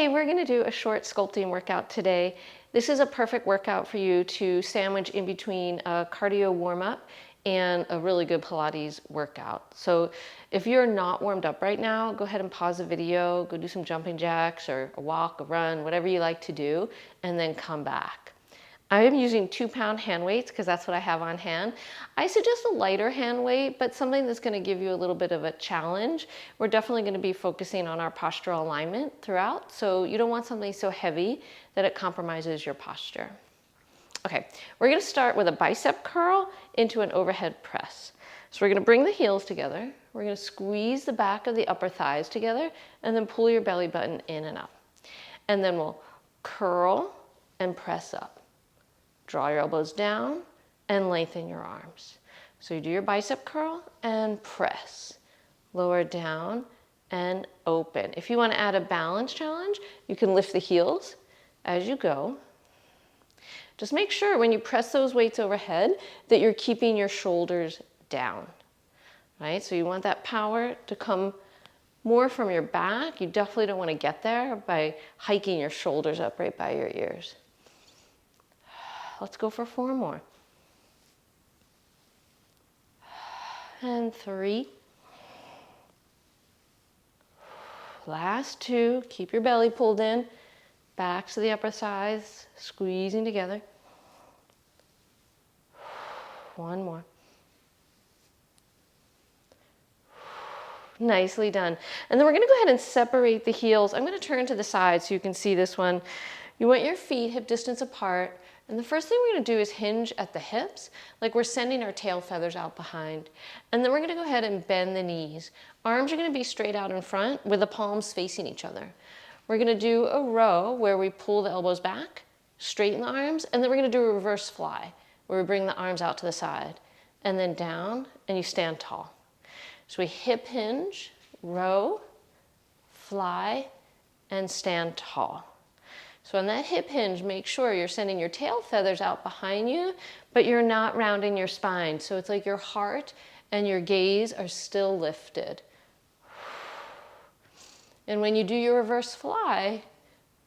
Hey, we're gonna do a short sculpting workout today. This is a perfect workout for you to sandwich in between a cardio warm-up and a really good Pilates workout. So if you're not warmed up right now, go ahead and pause the video, go do some jumping jacks or a walk, a run, whatever you like to do, and then come back. I am using 2-pound hand weights because that's what I have on hand. I suggest a lighter hand weight, but something that's going to give you a little bit of a challenge. We're definitely going to be focusing on our postural alignment throughout, so you don't want something so heavy that it compromises your posture. Okay, we're going to start with a bicep curl into an overhead press. So we're going to bring the heels together. We're going to squeeze the back of the upper thighs together and then pull your belly button in and up. And then we'll curl and press up. Draw your elbows down and lengthen your arms. So you do your bicep curl and press. Lower down and open. If you want to add a balance challenge, you can lift the heels as you go. Just make sure when you press those weights overhead that you're keeping your shoulders down, right? So you want that power to come more from your back. You definitely don't want to get there by hiking your shoulders up right by your ears. Let's go for 4 more. And 3. Last 2. Keep your belly pulled in. Back to the upper thighs, squeezing together. 1 more. Nicely done. And then we're going to go ahead and separate the heels. I'm going to turn to the side so you can see this one. You want your feet hip distance apart. And the first thing we're going to do is hinge at the hips, like we're sending our tail feathers out behind. And then we're going to go ahead and bend the knees. Arms are going to be straight out in front with the palms facing each other. We're going to do a row where we pull the elbows back, straighten the arms, and then we're going to do a reverse fly, where we bring the arms out to the side, and then down, and you stand tall. So we hip hinge, row, fly, and stand tall. So on that hip hinge, make sure you're sending your tail feathers out behind you, but you're not rounding your spine. So it's like your heart and your gaze are still lifted. And when you do your reverse fly,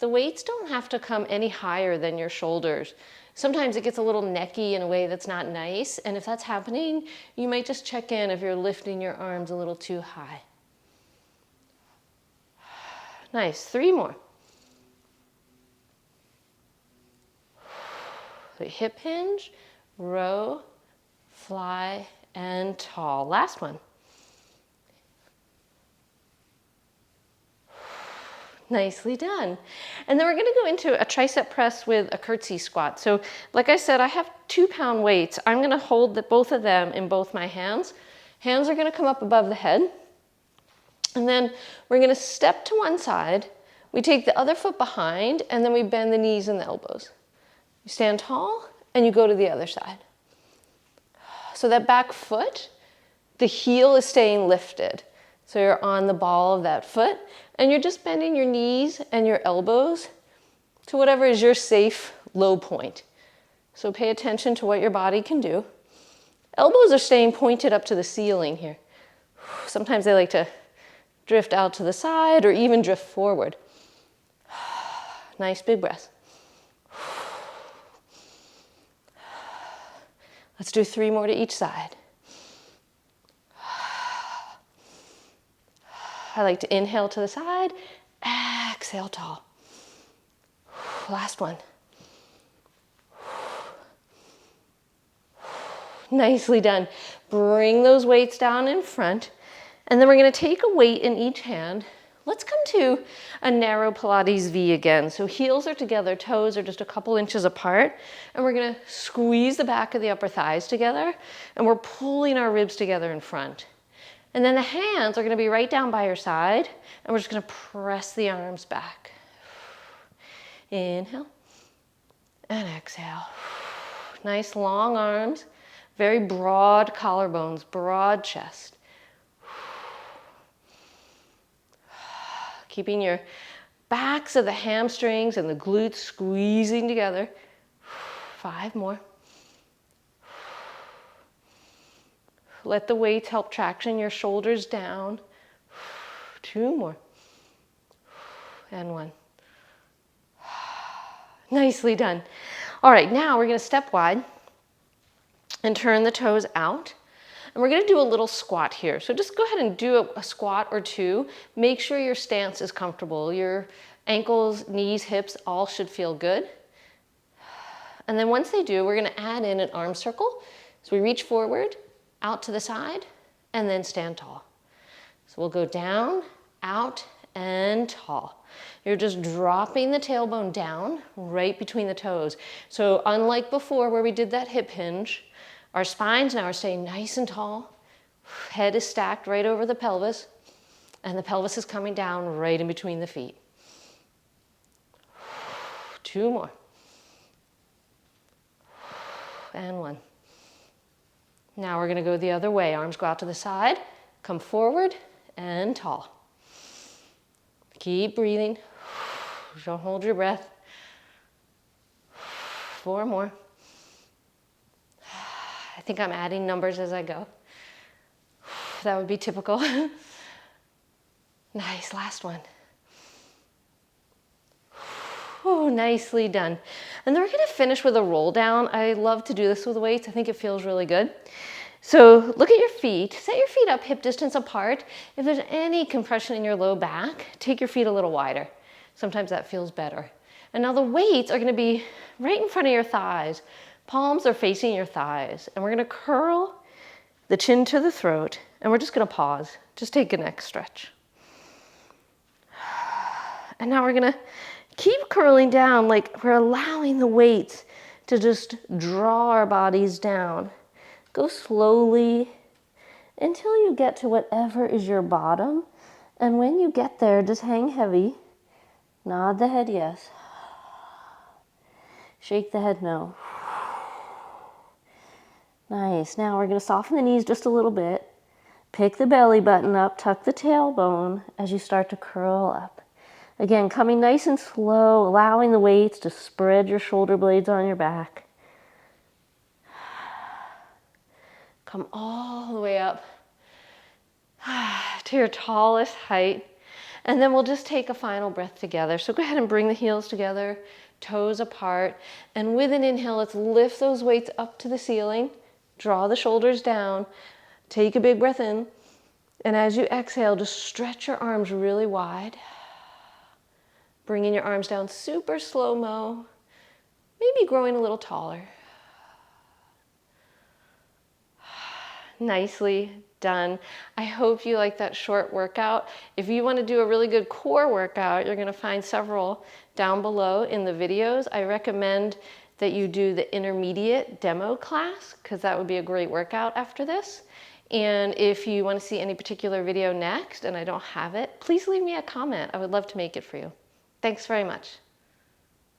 the weights don't have to come any higher than your shoulders. Sometimes it gets a little necky in a way that's not nice. And if that's happening, you might just check in if you're lifting your arms a little too high. Nice, 3 more. So hip hinge, row, fly, and tall. Last one. Nicely done. And then we're going to go into a tricep press with a curtsy squat. So like I said, I have 2-pound weights. I'm going to hold both of them in both my hands. Hands are going to come up above the head. And then we're going to step to one side. We take the other foot behind, and then we bend the knees and the elbows. You stand tall, and you go to the other side. So that back foot, the heel is staying lifted. So you're on the ball of that foot, and you're just bending your knees and your elbows to whatever is your safe low point. So pay attention to what your body can do. Elbows are staying pointed up to the ceiling here. Sometimes they like to drift out to the side or even drift forward. Nice big breath. Let's do 3 more to each side. I like to inhale to the side, exhale tall. Last one. Nicely done. Bring those weights down in front, and then we're going to take a weight in each hand. Let's come to a narrow Pilates V again. So heels are together, toes are just a couple inches apart, and we're going to squeeze the back of the upper thighs together, and we're pulling our ribs together in front. And then the hands are going to be right down by your side, and we're just going to press the arms back. Inhale and exhale. Nice long arms, very broad collarbones, broad chest. Keeping your backs of the hamstrings and the glutes squeezing together. 5 more. Let the weights help traction your shoulders down. 2 more. And 1. Nicely done. All right, now we're gonna step wide and turn the toes out. And we're gonna do a little squat here. So just go ahead and do a squat or two. Make sure your stance is comfortable. Your ankles, knees, hips, all should feel good. And then once they do, we're gonna add in an arm circle. So we reach forward, out to the side, and then stand tall. So we'll go down, out, and tall. You're just dropping the tailbone down right between the toes. So unlike before where we did that hip hinge, our spines now are staying nice and tall. Head is stacked right over the pelvis, and the pelvis is coming down right in between the feet. 2 more. And 1. Now we're gonna go the other way. Arms go out to the side, come forward, and tall. Keep breathing. Don't hold your breath. 4 more. I think I'm adding numbers as I go. That would be typical. Nice, last one. Oh, nicely done. And then we're gonna finish with a roll down. I love to do this with weights. I think it feels really good. So look at your feet. Set your feet up hip distance apart. If there's any compression in your low back, take your feet a little wider. Sometimes that feels better. And now the weights are gonna be right in front of your thighs. Palms are facing your thighs. And we're gonna curl the chin to the throat. And we're just gonna pause. Just take a neck stretch. And now we're gonna keep curling down like we're allowing the weights to just draw our bodies down. Go slowly until you get to whatever is your bottom. And when you get there, just hang heavy. Nod the head yes. Shake the head no. Nice. Now we're going to soften the knees just a little bit. Pick the belly button up, tuck the tailbone as you start to curl up. Again, coming nice and slow, allowing the weights to spread your shoulder blades on your back. Come all the way up to your tallest height. And then we'll just take a final breath together. So go ahead and bring the heels together, toes apart. And with an inhale, let's lift those weights up to the ceiling. Draw the shoulders down. Take a big breath in. And as you exhale, just stretch your arms really wide. Bringing your arms down super slow-mo. Maybe growing a little taller. Nicely done. I hope you like that short workout. If you want to do a really good core workout, you're going to find several down below in the videos. I recommend that you do the intermediate demo class because that would be a great workout after this. And if you want to see any particular video next and I don't have it, please leave me a comment. I would love to make it for you. Thanks very much.